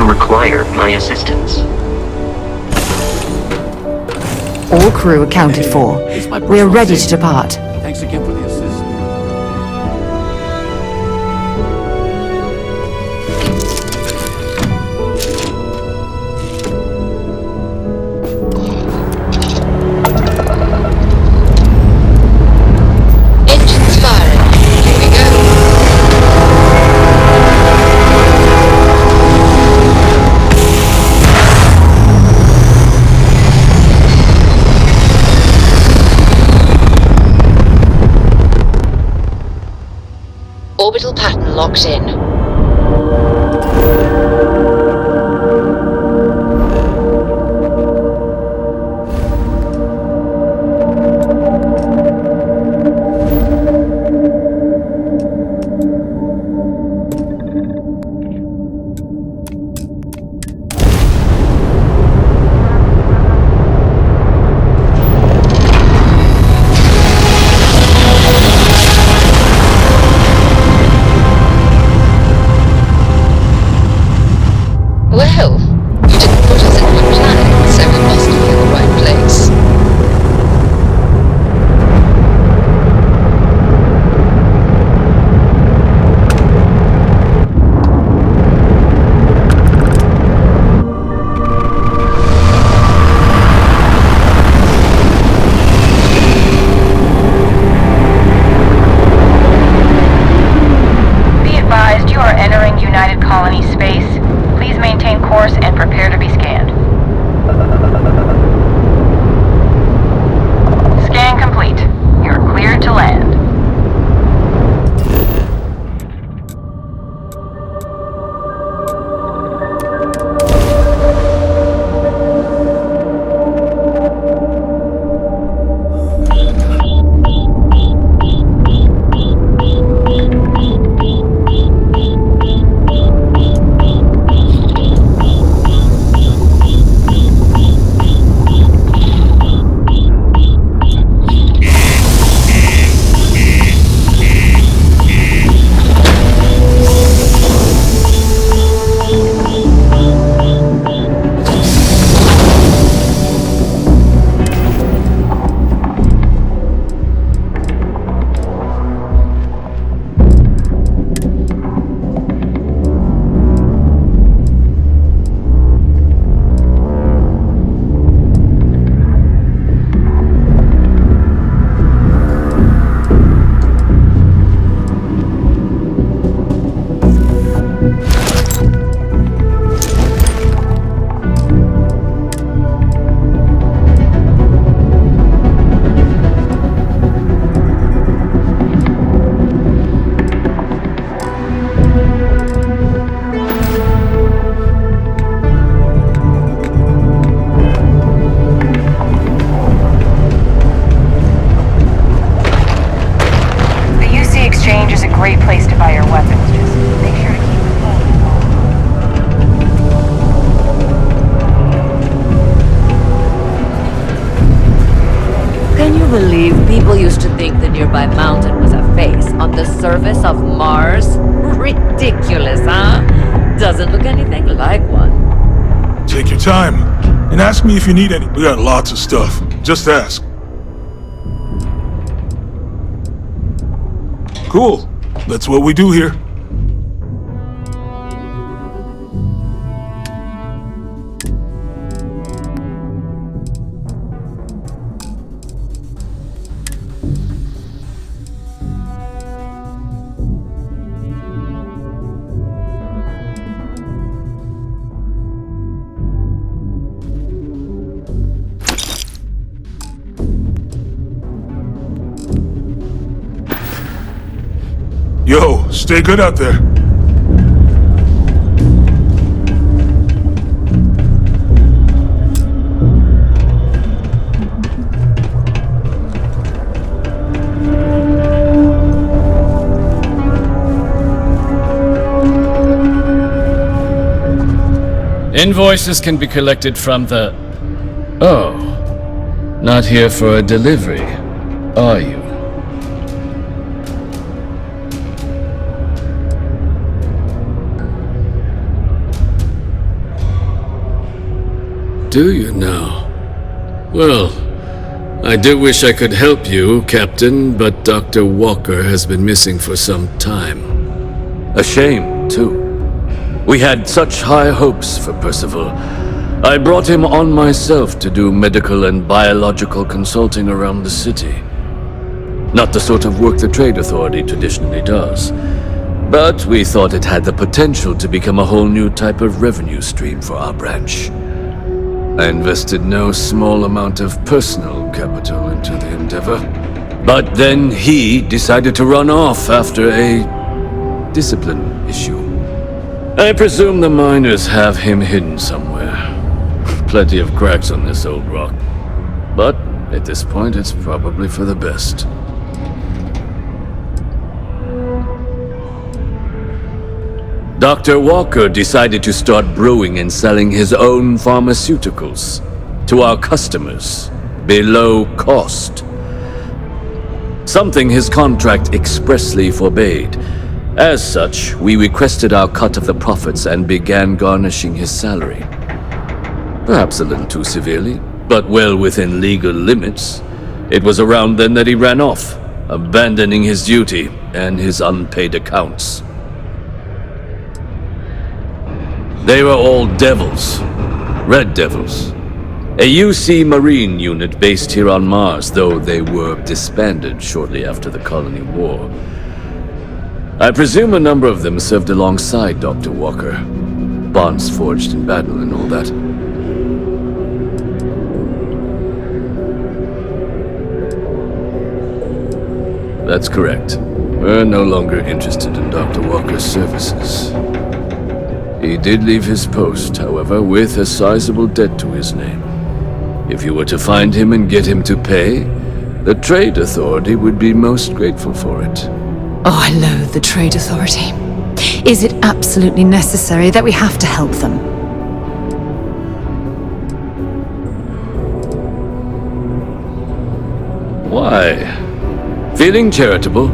require my assistance. All crew accounted for. We are ready to depart. Thanks again for the assist. Engines firing. Here we go. Orbital pattern locked in. Well, you didn't put us in the planet, so we must be in the right place. Be advised, you are entering United Colony space. Please maintain course and prepare to be scanned. Scan complete. You're cleared to land. Exchange is a great place to buy your weapons. Just make sure to keep it low. Can you believe people used to think the nearby mountain was a face on the surface of Mars? Ridiculous, huh? Doesn't look anything like one. Take your time, and ask me if you need any. We got lots of stuff. Just ask. Cool. That's what we do here. Yo, stay good out there. Invoices can be collected from the... Oh, not here for a delivery, are you? do you now? Well, I do wish I could help you, Captain, but Dr. Walker has been missing for some time. A shame, too. We had such high hopes for Percival. I brought him on myself to do medical and biological consulting around the city. Not the sort of work the Trade Authority traditionally does. But we thought it had the potential to become a whole new type of revenue stream for our branch. I invested no small amount of personal capital into the endeavor. But then he decided to run off after a discipline issue. I presume the miners have him hidden somewhere. Plenty of cracks on this old rock. But at this point, it's probably for the best. Dr. Walker decided to start brewing and selling his own pharmaceuticals to our customers below cost. Something his contract expressly forbade. As such, we requested our cut of the profits and began garnishing his salary. Perhaps a little too severely, but well within legal limits. It was around then that he ran off, abandoning his duty and his unpaid accounts. They were all devils. Red Devils. A UC Marine unit based here on Mars, though they were disbanded shortly after the Colony War. I presume a number of them served alongside Dr. Walker. Bonds forged in battle and all that. That's correct. We're no longer interested in Dr. Walker's services. He did leave his post, however, with a sizable debt to his name. If you were to find him and get him to pay, the Trade Authority would be most grateful for it. Oh, I loathe the Trade Authority. Is it absolutely necessary that we have to help them? Why? Feeling charitable?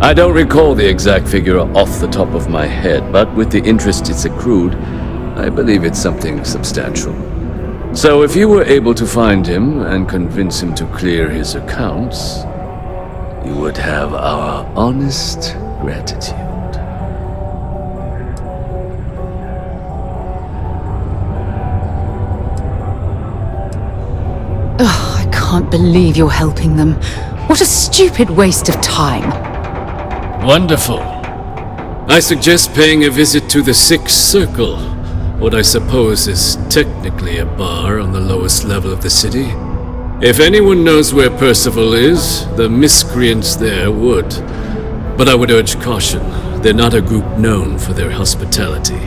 I don't recall the exact figure off the top of my head, but with the interest it's accrued, I believe it's something substantial. So if you were able to find him and convince him to clear his accounts, you would have our honest gratitude. Oh, I can't believe you're helping them. What a stupid waste of time. Wonderful. I suggest paying a visit to the Sixth Circle, what I suppose is technically a bar on the lowest level of the city. If anyone knows where Percival is, the miscreants there would. But I would urge caution. They're not a group known for their hospitality.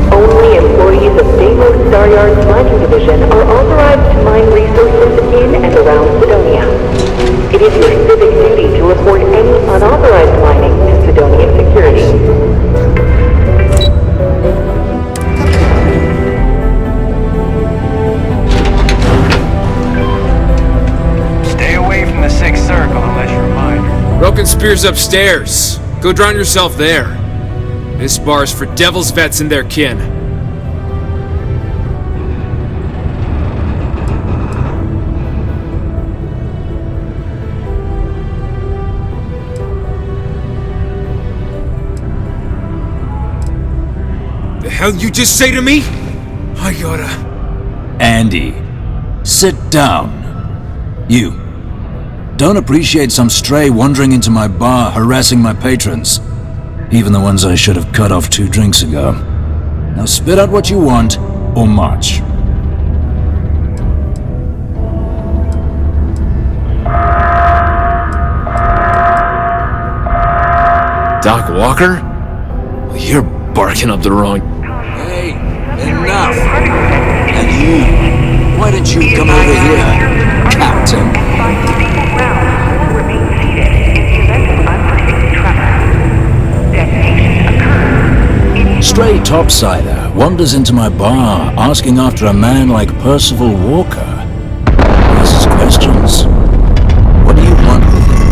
Only employees of Deimos Staryard's mining division are authorized to mine resources in and around Sidonia. It is your civic duty to report any unauthorized mining to Sidonia Security. Stay away from the Sixth Circle unless you're a miner. Broken Spear's upstairs. Go drown yourself there. This bar's for Devil's vets and their kin. The hell you just say to me? I gotta... Andy, sit down. You. Don't appreciate some stray wandering into my bar, harassing my patrons. Even the ones I should have cut off 2 drinks ago. Now spit out what you want, or march. Doc Walker? You're barking up the wrong... Hey, enough! And you, why don't you come over here, Captain? Stray topsider wanders into my bar asking after a man like Percival Walker. Asks questions. What do you want with him?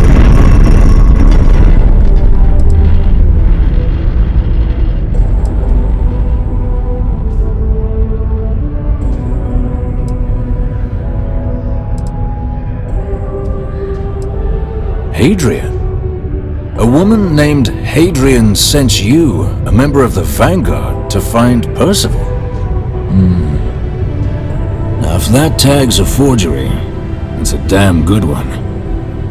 Hadrian. A woman named Hadrian sent you, a member of the Vanguard, to find Percival. Now, if that tag's a forgery, it's a damn good one.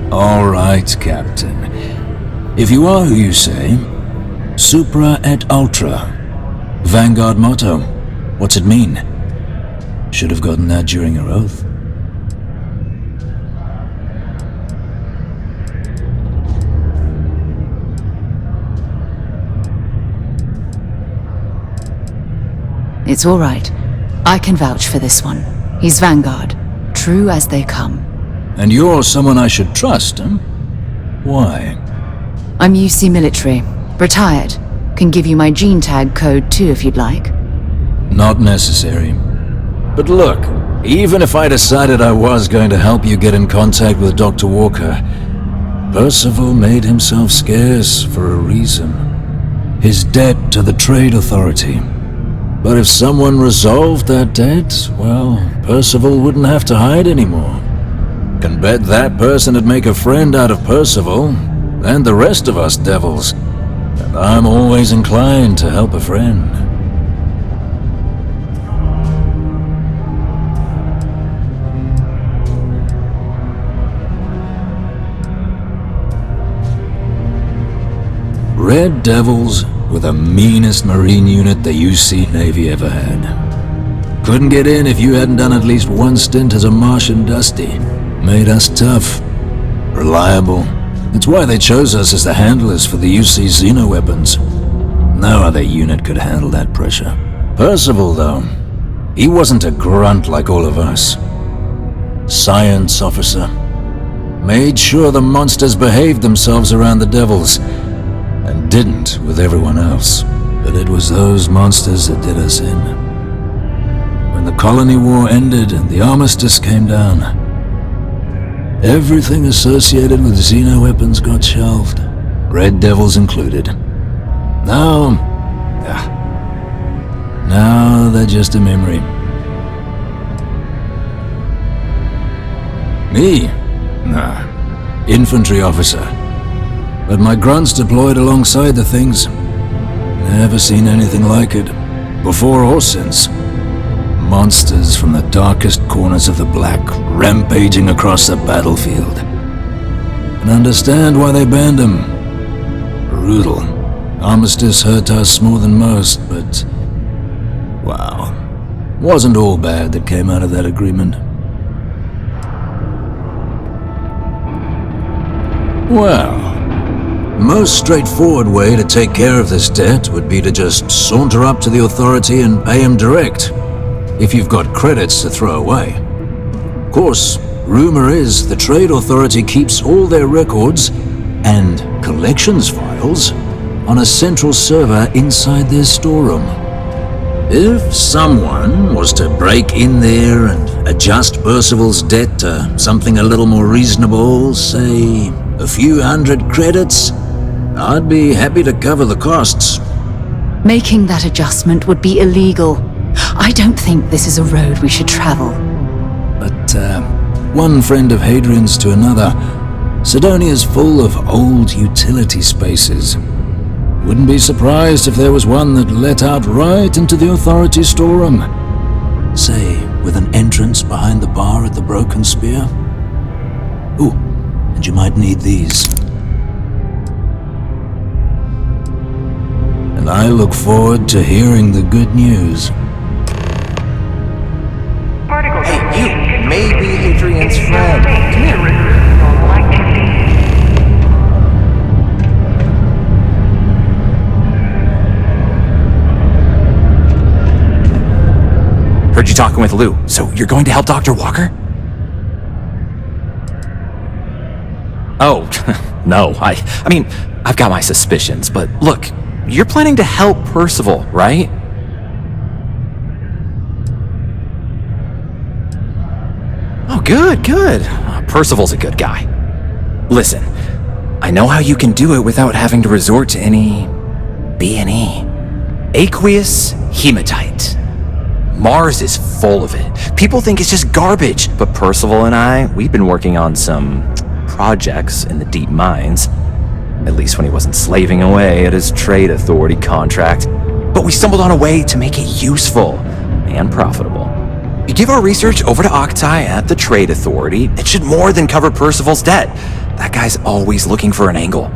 All right, Captain. If you are who you say, Supra et Ultra. Vanguard motto. What's it mean? Should have gotten that during your oath. It's all right. I can vouch for this one. He's Vanguard. True as they come. And you're someone I should trust, huh? Why? I'm UC military. Retired. Can give you my gene tag code too if you'd like. Not necessary. But look, even if I decided I was going to help you get in contact with Dr. Walker, Percival made himself scarce for a reason. His debt to the Trade Authority. But if someone resolved that debt, well, Percival wouldn't have to hide anymore. Can bet that person would make a friend out of Percival, and the rest of us devils. And I'm always inclined to help a friend. Red Devils were the meanest Marine unit the UC Navy ever had. Couldn't get in if you hadn't done at least one stint as a Martian Dusty. Made us tough, reliable. It's why they chose us as the handlers for the UC Xeno weapons. No other unit could handle that pressure. Percival, though, he wasn't a grunt like all of us. Science officer. Made sure the monsters behaved themselves around the Devils, and didn't with everyone else. But it was those monsters that did us in. When the colony war ended and the armistice came down, everything associated with Xeno weapons got shelved, Red Devils included. Now they're just a memory. Me? Nah, infantry officer. But my grunts deployed alongside the things. Never seen anything like it, before or since. Monsters from the darkest corners of the Black, rampaging across the battlefield. And understand why they banned them. Brutal. Armistice hurt us more than most, but... wow. Wasn't all bad that came out of that agreement. Well, most straightforward way to take care of this debt would be to just saunter up to the authority and pay him direct, if you've got credits to throw away. Of course, rumor is the Trade Authority keeps all their records and collections files on a central server inside their storeroom. If someone was to break in there and adjust Percival's debt to something a little more reasonable, say a few hundred credits, I'd be happy to cover the costs. Making that adjustment would be illegal. I don't think this is a road we should travel. But, one friend of Hadrian's to another, Sidonia's full of old utility spaces. Wouldn't be surprised if there was one that let out right into the authority storeroom. Say, with an entrance behind the bar at the Broken Spear. Ooh, and you might need these. And I look forward to hearing the good news. Hey, you may be Hadrian's friend. Come here. Heard you talking with Lou, so you're going to help Dr. Walker? Oh, no, I mean, I've got my suspicions, but look, you're planning to help Percival, right? Oh, good. Percival's a good guy. Listen, I know how you can do it without having to resort to any B&E. Aqueous hematite. Mars is full of it. People think it's just garbage, but Percival and I, we've been working on some projects in the deep mines. At least when he wasn't slaving away at his trade authority contract. But we stumbled on a way to make it useful and profitable. You give our research over to Octai at the trade authority, it should more than cover Percival's debt. That guy's always looking for an angle.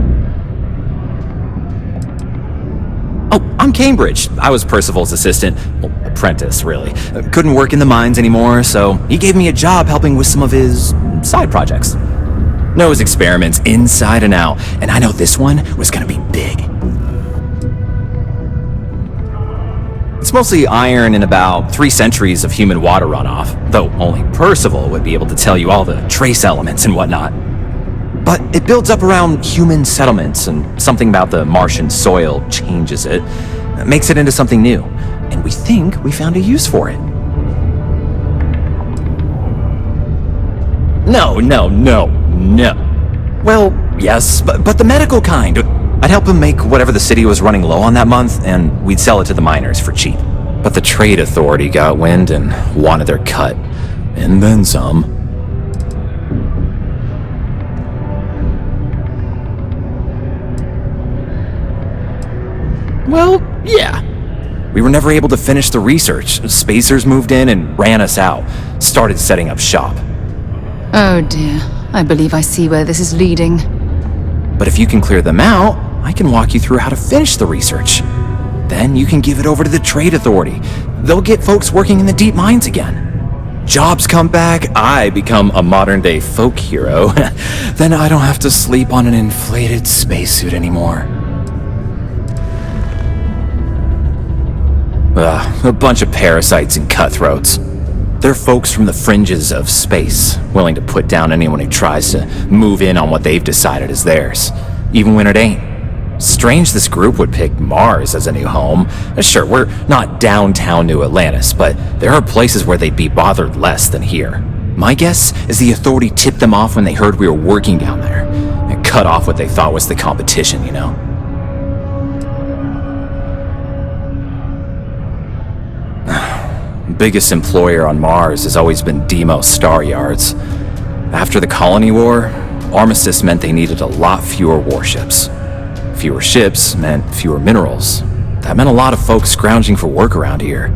Oh, I'm Cambridge. I was Percival's assistant. Well, apprentice, really. Couldn't work in the mines anymore, so he gave me a job helping with some of his side projects. Knows experiments inside and out, and I know this one was gonna be big. It's mostly iron and about 3 centuries of human water runoff, though only Percival would be able to tell you all the trace elements and whatnot. But it builds up around human settlements, and something about the Martian soil changes it, makes it into something new, and we think we found a use for it. No. Well, yes, but the medical kind. I'd help him make whatever the city was running low on that month, and we'd sell it to the miners for cheap. But the trade authority got wind and wanted their cut. And then some. Well, yeah. We were never able to finish the research. Spacers moved in and ran us out. Started setting up shop. Oh dear. I believe I see where this is leading. But if you can clear them out, I can walk you through how to finish the research. Then you can give it over to the trade authority. They'll get folks working in the deep mines again. Jobs come back, I become a modern-day folk hero. Then I don't have to sleep on an inflated spacesuit anymore. A bunch of parasites and cutthroats. They're folks from the fringes of space, willing to put down anyone who tries to move in on what they've decided is theirs, even when it ain't. Strange this group would pick Mars as a new home. Sure, we're not downtown New Atlantis, but there are places where they'd be bothered less than here. My guess is the authority tipped them off when they heard we were working down there, and cut off what they thought was the competition, you know? Biggest employer on Mars has always been Deimos Star Yards. After the Colony War, armistice meant they needed a lot fewer warships. Fewer ships meant fewer minerals. That meant a lot of folks scrounging for work around here.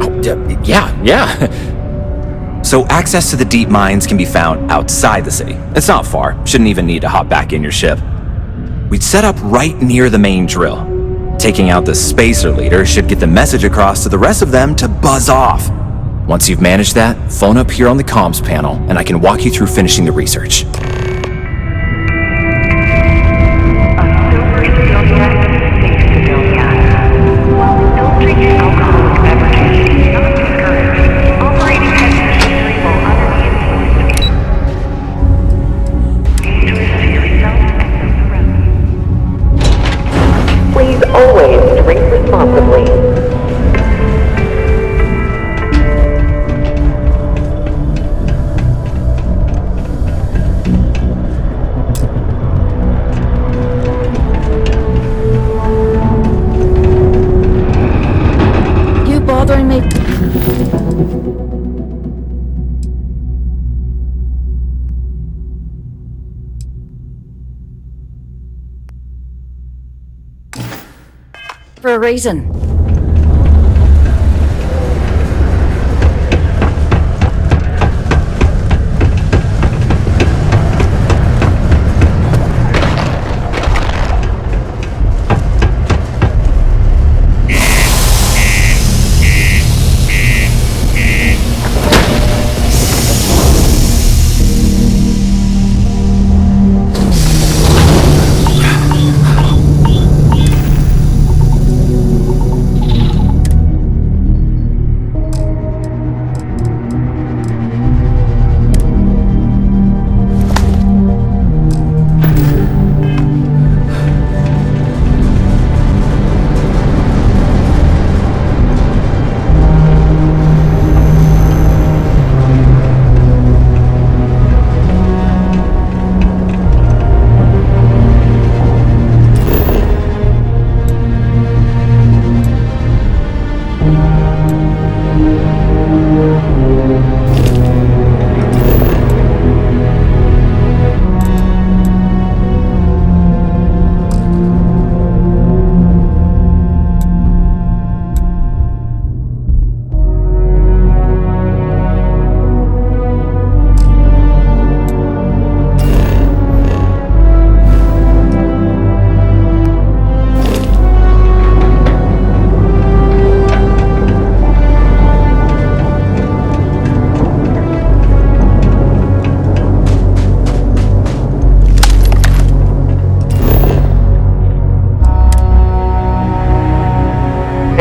Oh, yeah. So access to the deep mines can be found outside the city. It's not far. Shouldn't even need to hop back in your ship. We'd set up right near the main drill. Taking out the spacer leader should get the message across to the rest of them to buzz off. Once you've managed that, phone up here on the comms panel, and I can walk you through finishing the research. Always drink responsibly. You bothering me? For a reason.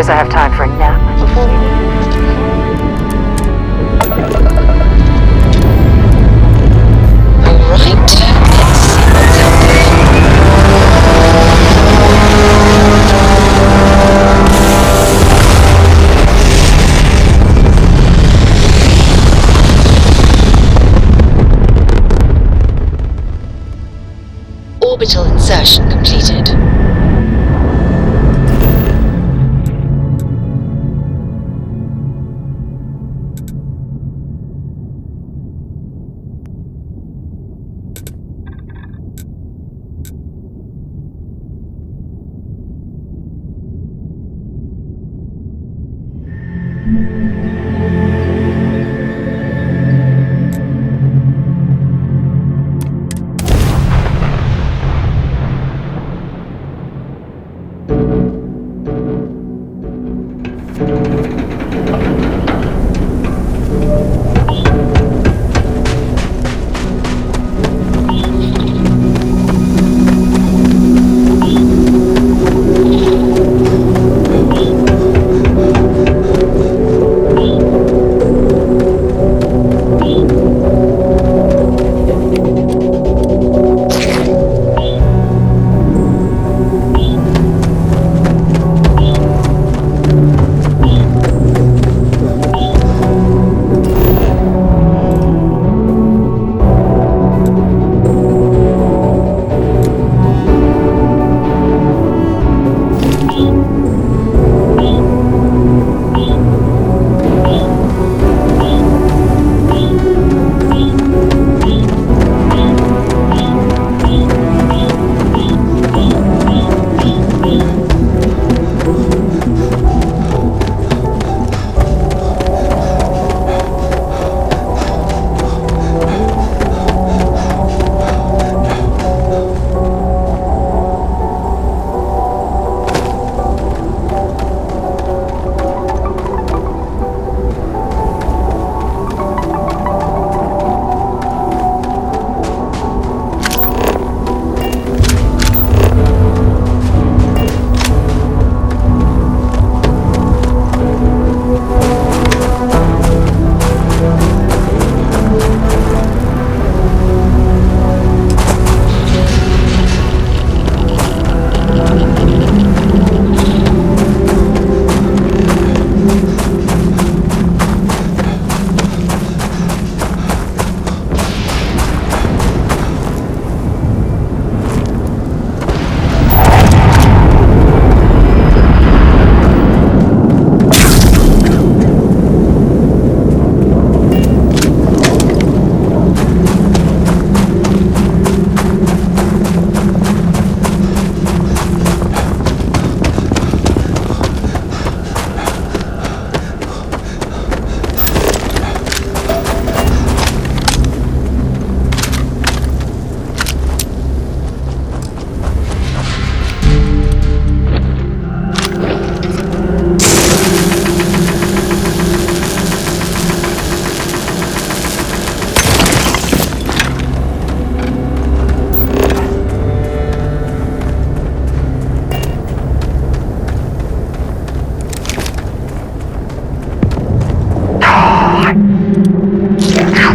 suppose I have time for a nap before we leave. Alright, let's see what's out there. Orbital insertion completed.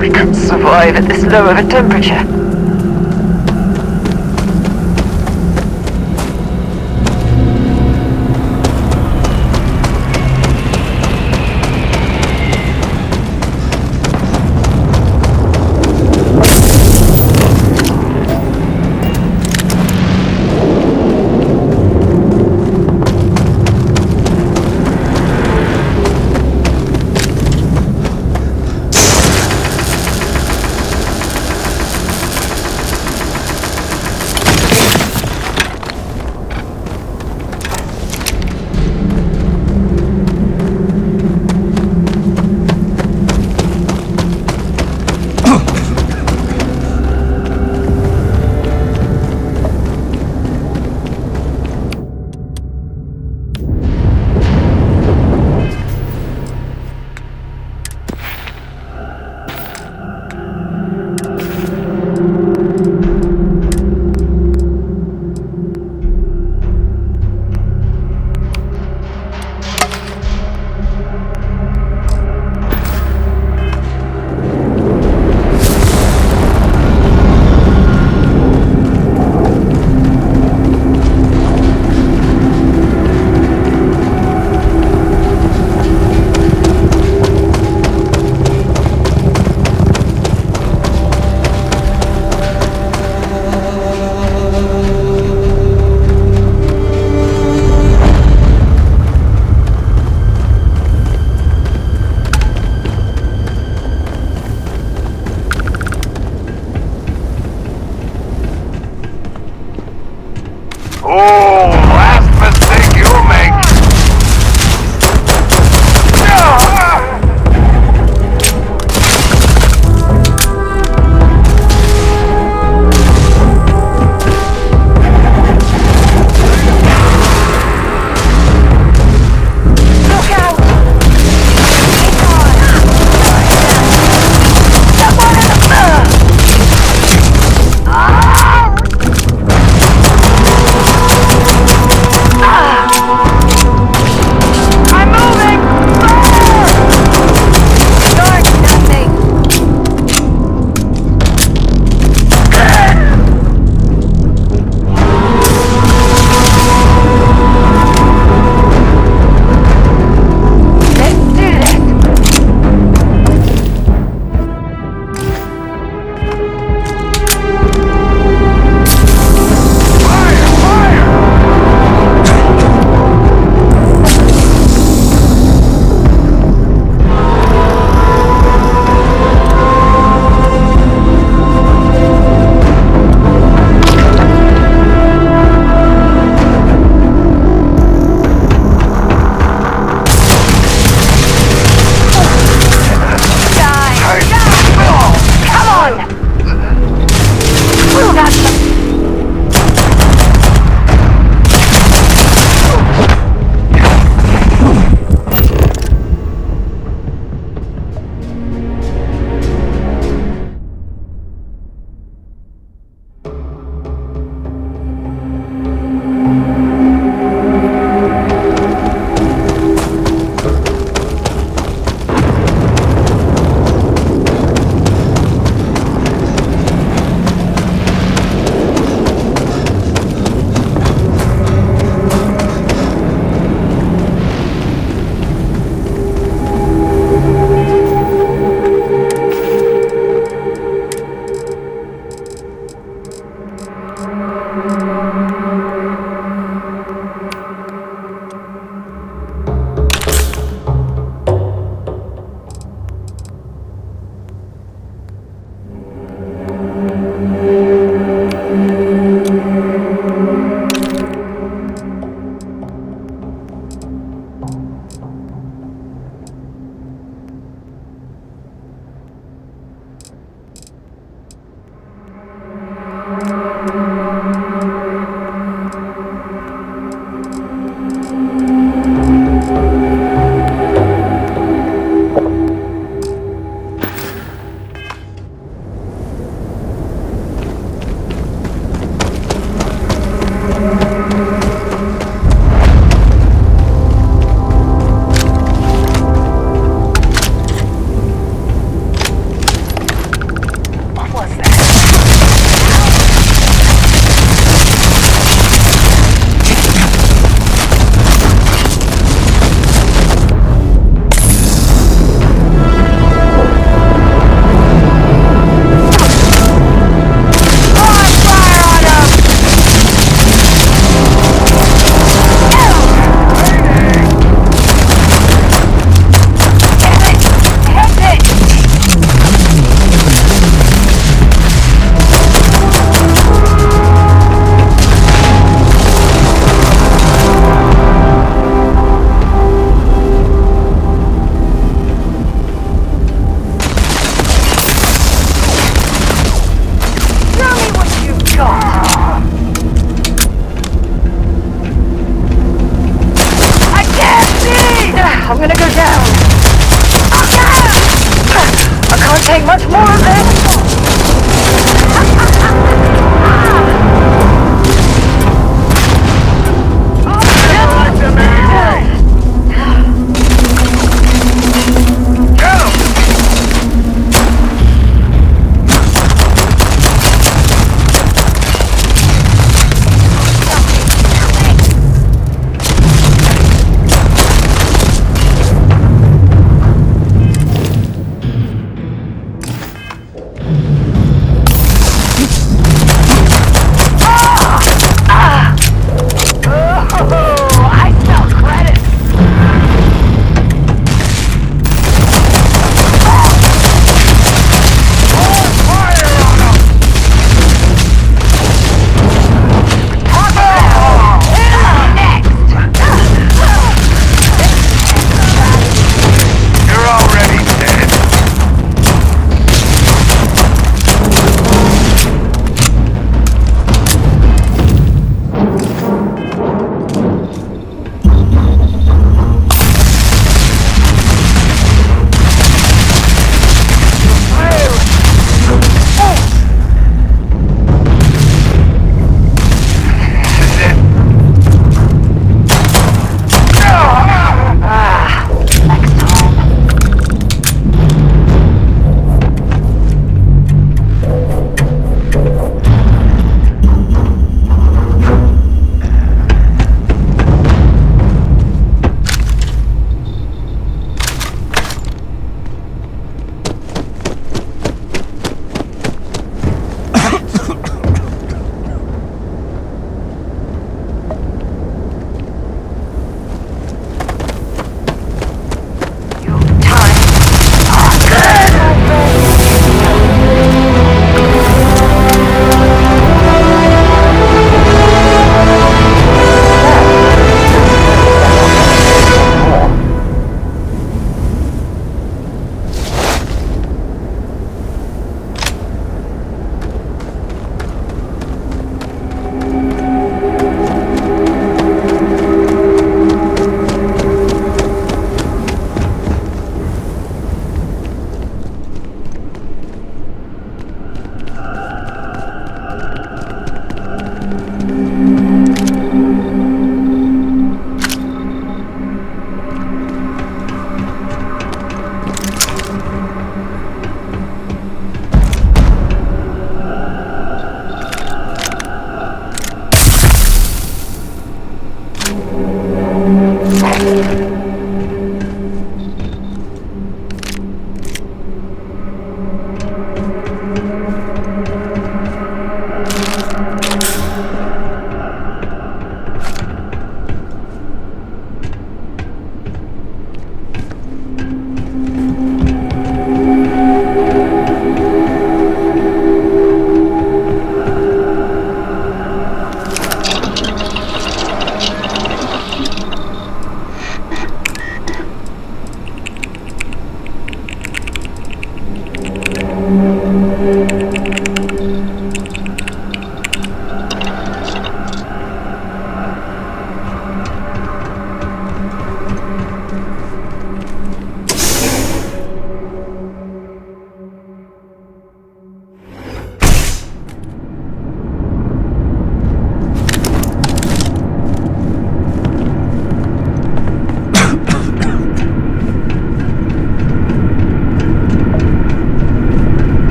We can't survive at this low of a temperature.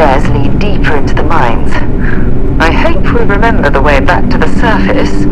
stairs lead deeper into the mines. I hope we remember the way back to the surface.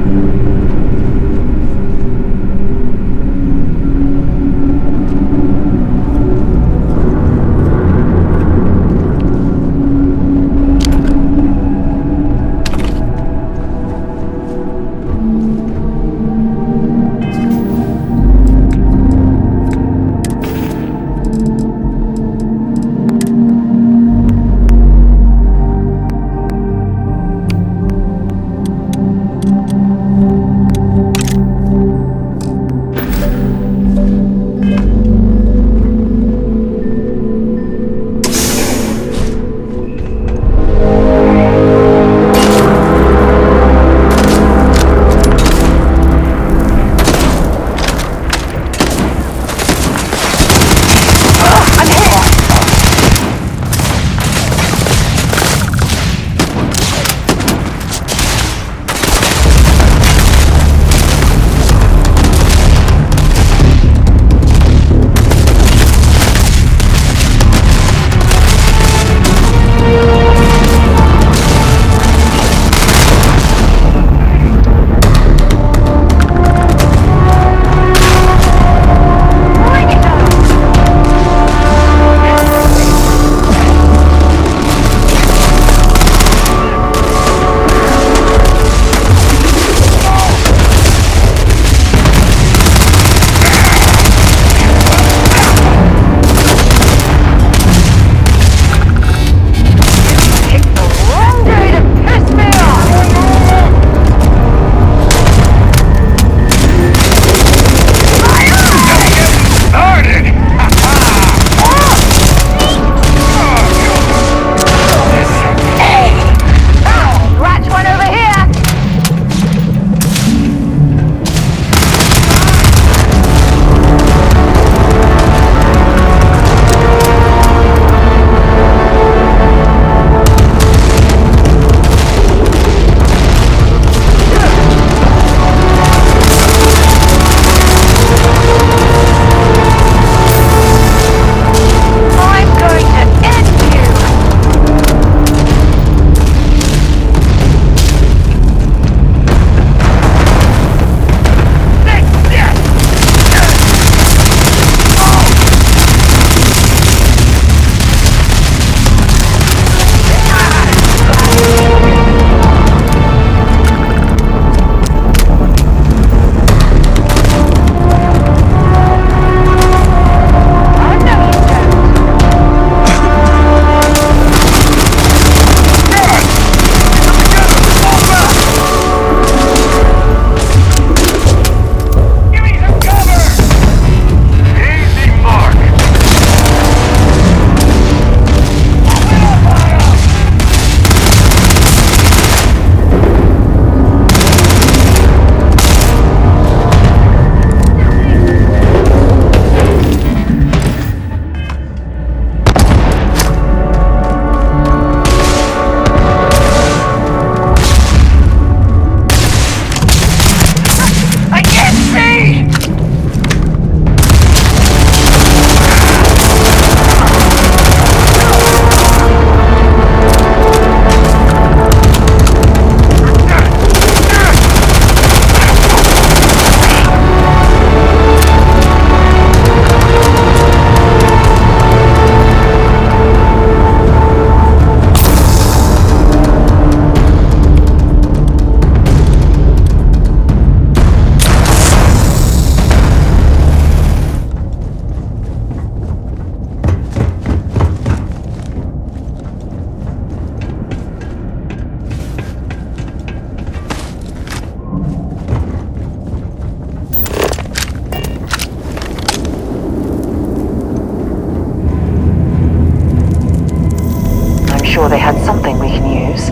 sure they had something we can use.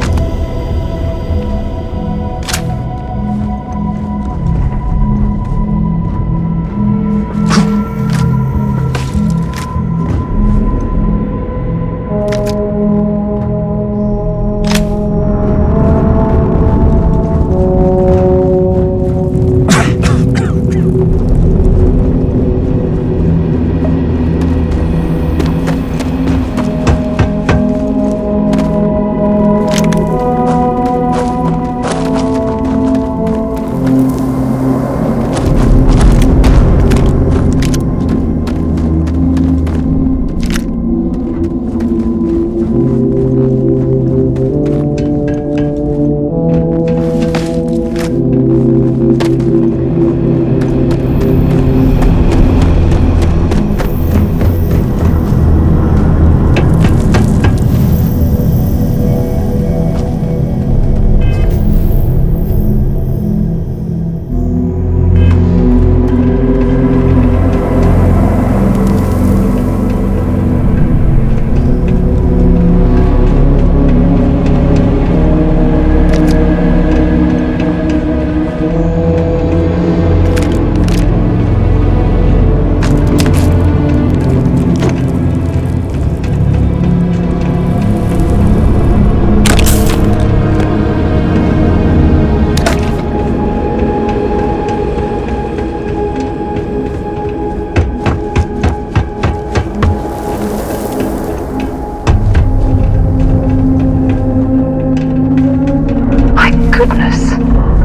marvelous.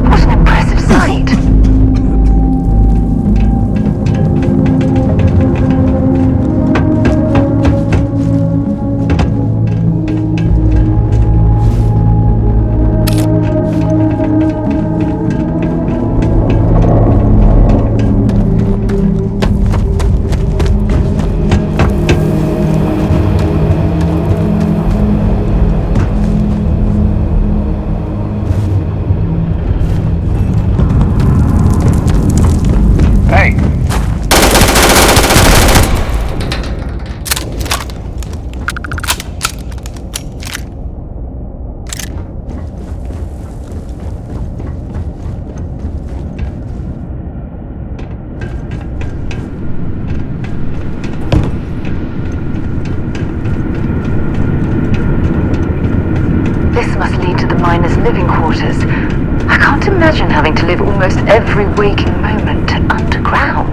What an impressive sight. Living quarters. I can't imagine having to live almost every waking moment underground.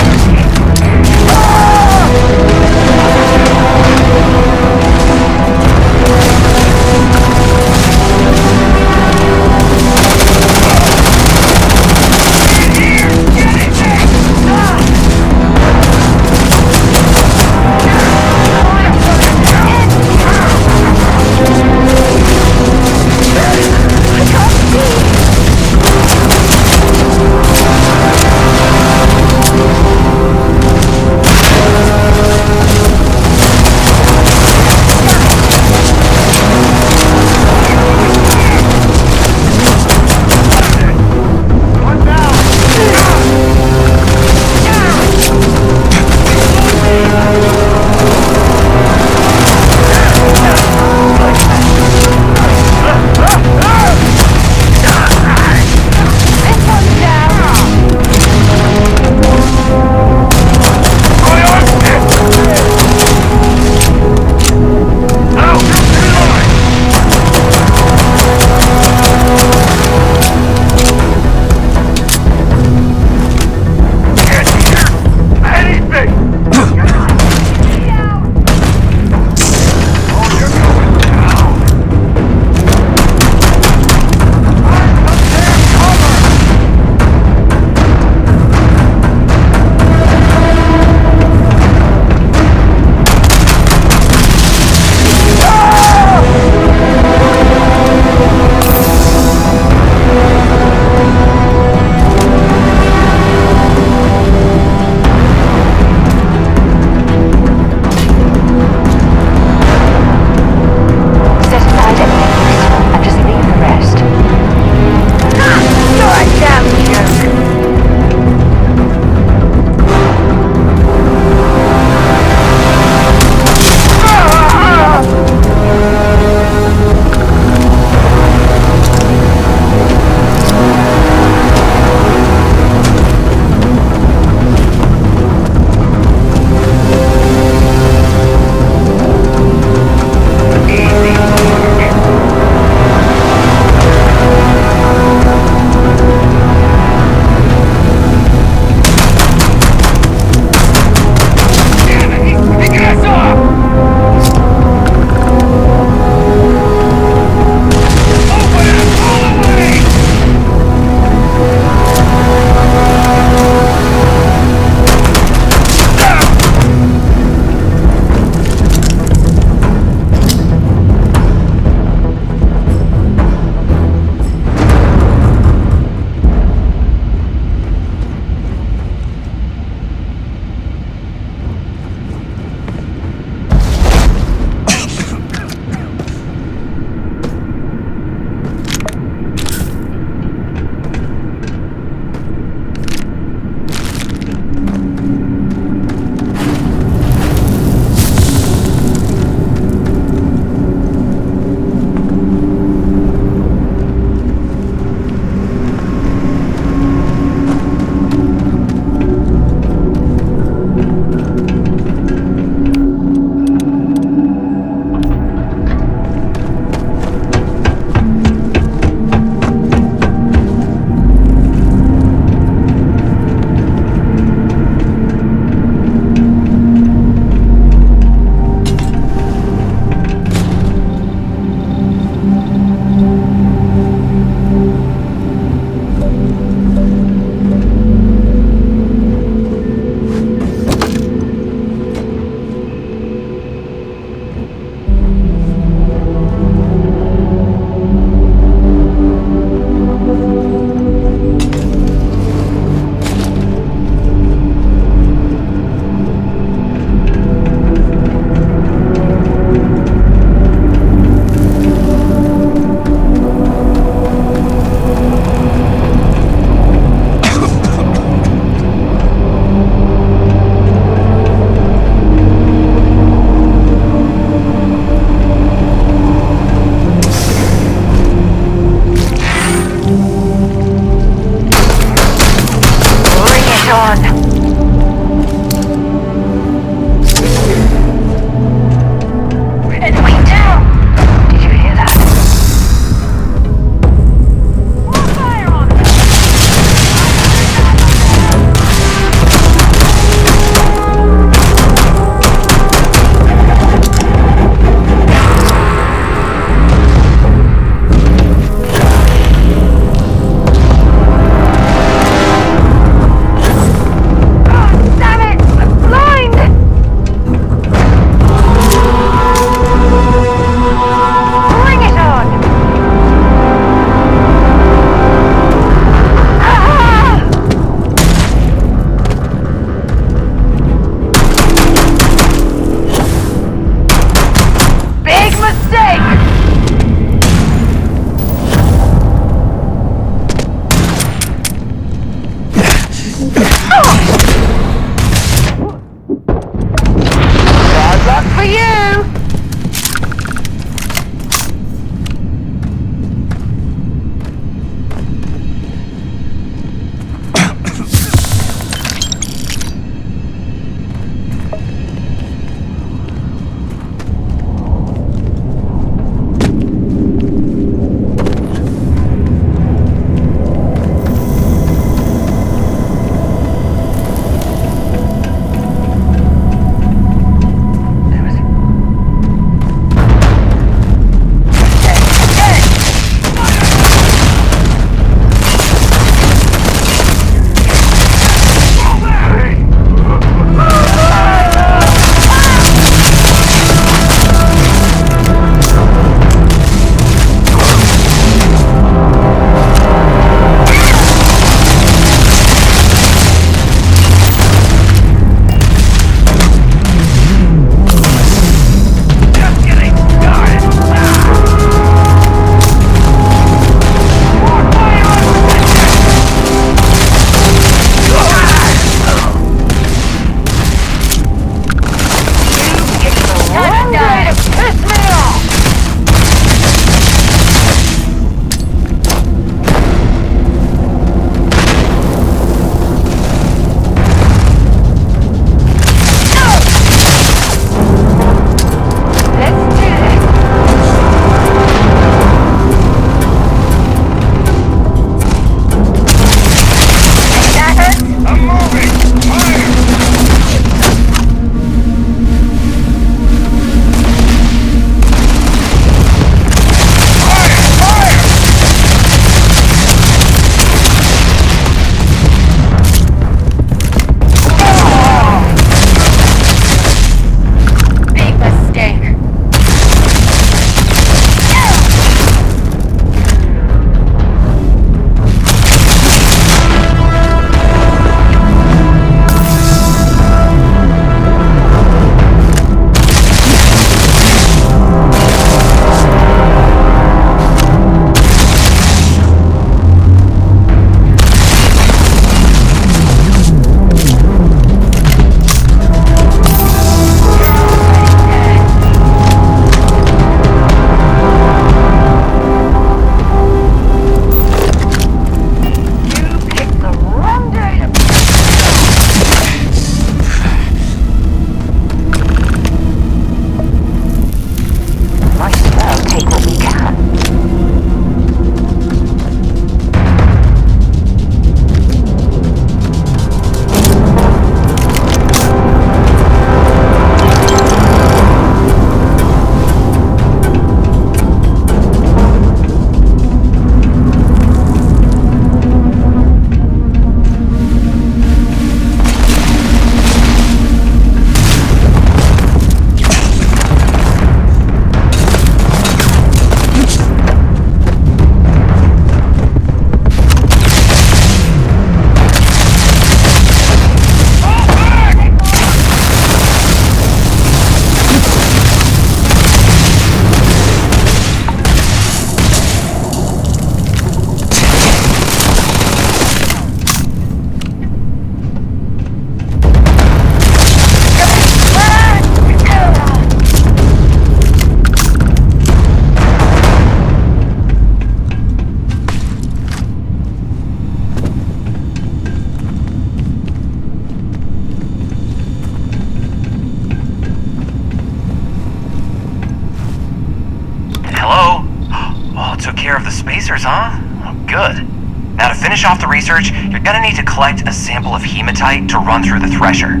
took care of the spacers, huh? Oh, good. Now to finish off the research, you're gonna need to collect a sample of hematite to run through the thresher.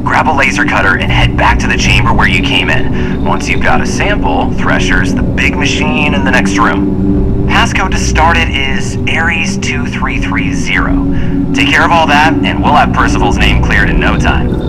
Grab a laser cutter and head back to the chamber where you came in. Once you've got a sample, Thresher's the big machine in the next room. Passcode to start it is Ares 2330. Take care of all that, and we'll have Percival's name cleared in no time.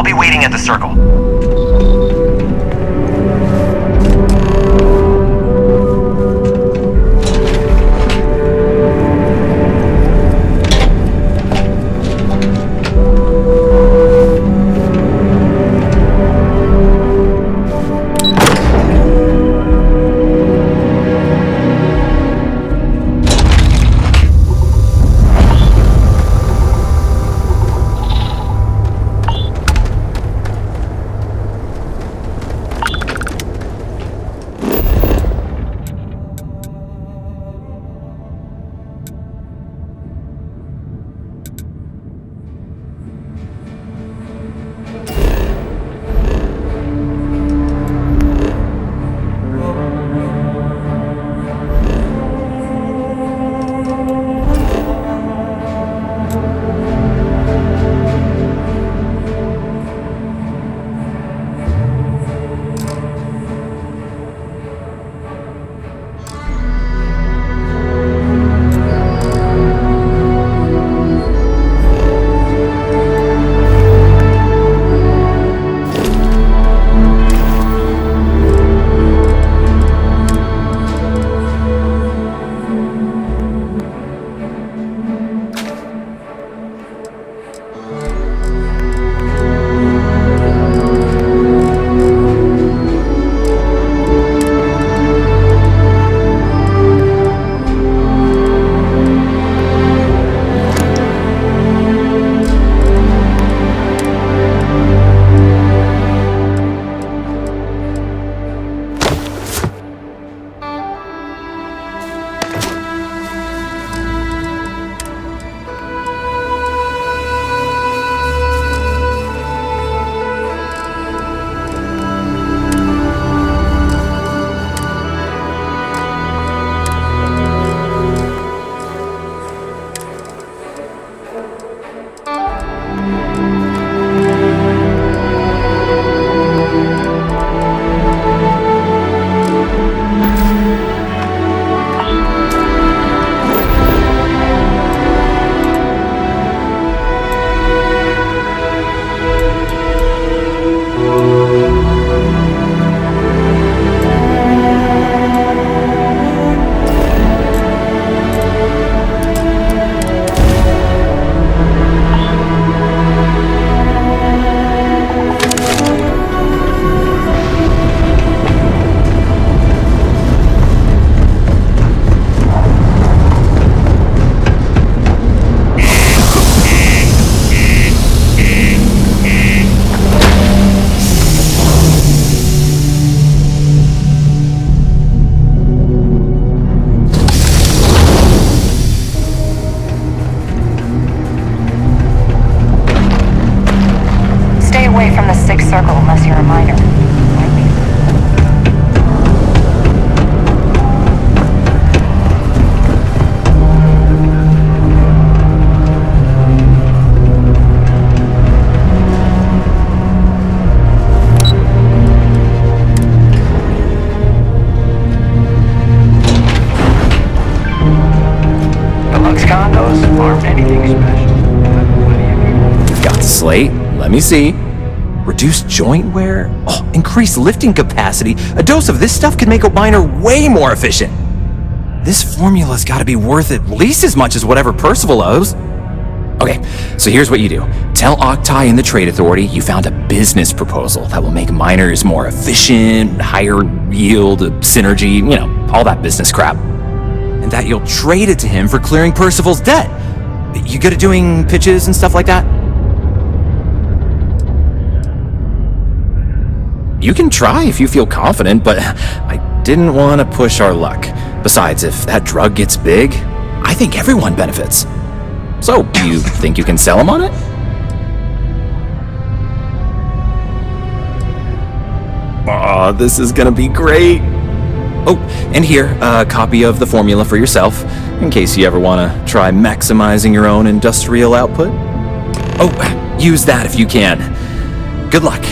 I'll be waiting at the circle. away from the sixth circle unless you're a miner. Like me. Deluxe condos aren't anything special. Got the slate. Let me see. Reduced joint wear? Oh, increased lifting capacity. A dose of this stuff could make a miner way more efficient. This formula's gotta be worth at least as much as whatever Percival owes. Okay, so here's what you do. Tell Octai and the Trade Authority you found a business proposal that will make miners more efficient, higher yield, synergy, you know, all that business crap. And that you'll trade it to him for clearing Percival's debt. You good at doing pitches and stuff like that? You can try if you feel confident, but I didn't want to push our luck. Besides, if that drug gets big, I think everyone benefits. So, you think you can sell him on it? Aw, this is gonna be great. Oh, and here, a copy of the formula for yourself, in case you ever want to try maximizing your own industrial output. Oh, use that if you can. Good luck.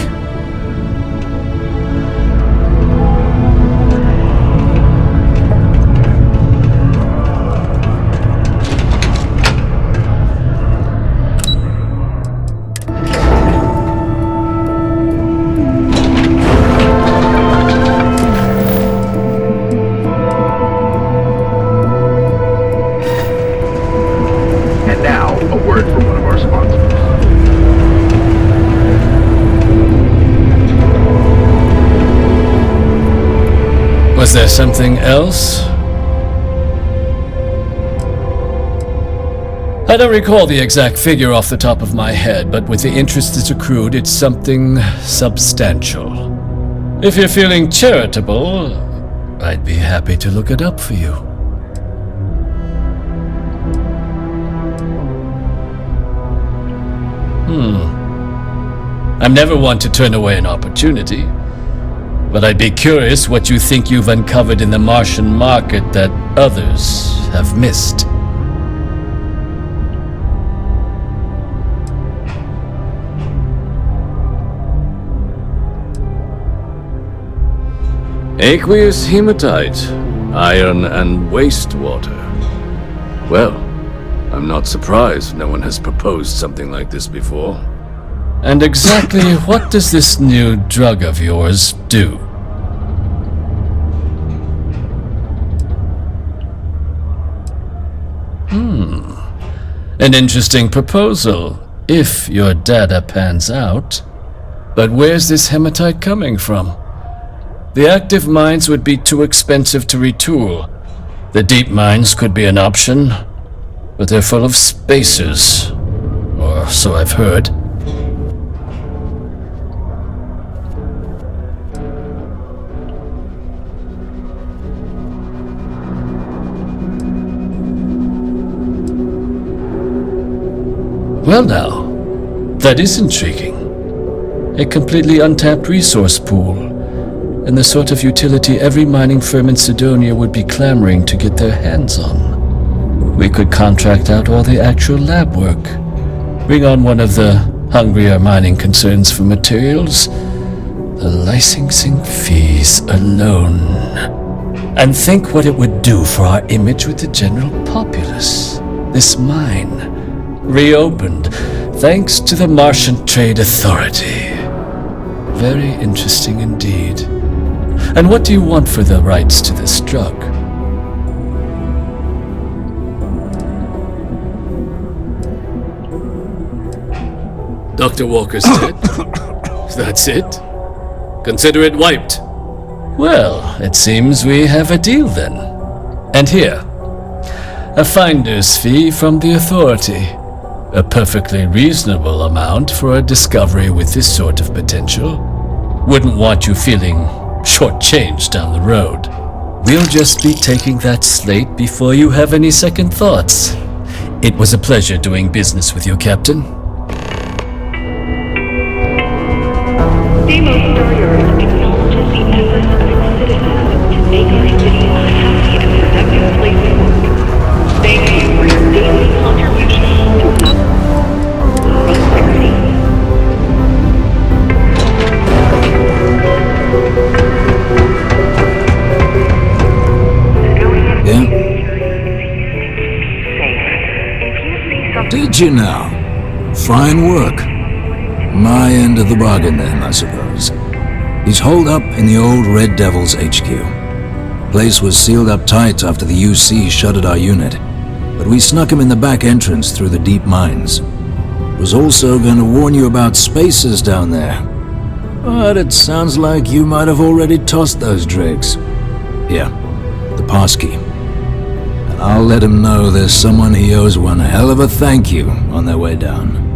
Was there something else? I don't recall the exact figure off the top of my head, but with the interest that's accrued, it's something substantial. If you're feeling charitable, I'd be happy to look it up for you. I'm never one to turn away an opportunity. But I'd be curious what you think you've uncovered in the Martian market that others have missed. Aqueous hematite, iron and wastewater. Well, I'm not surprised no one has proposed something like this before. And exactly what does this new drug of yours do? An interesting proposal, if your data pans out. But where's this hematite coming from? The active mines would be too expensive to retool. The deep mines could be an option, but they're full of spacers. Or so I've heard. Well now, that is intriguing. A completely untapped resource pool, and the sort of utility every mining firm in Sidonia would be clamoring to get their hands on. We could contract out all the actual lab work, bring on one of the hungrier mining concerns for materials, the licensing fees alone. And think what it would do for our image with the general populace. This mine, reopened, thanks to the Martian Trade Authority. Very interesting indeed. And what do you want for the rights to this drug? Dr. Walker's dead? That's it? Consider it wiped. Well, it seems we have a deal then. And here, a finder's fee from the Authority. A perfectly reasonable amount for a discovery with this sort of potential. Wouldn't want you feeling shortchanged down the road. We'll just be taking that slate before you have any second thoughts. It was a pleasure doing business with you, Captain. Deimos Staryard acknowledges the efforts of its citizens to make our city a happy and productive place to work. Thank you for your daily contribution to prosperity. Yeah? Did you now? Fine work. My end of the bargain then, I suppose. He's holed up in the old Red Devil's HQ. Place was sealed up tight after the UC shuttered our unit, but we snuck him in the back entrance through the deep mines. Was also going to warn you about spacers down there. But it sounds like you might have already tossed those dregs. Here, the passkey. And I'll let him know there's someone he owes one hell of a thank you on their way down.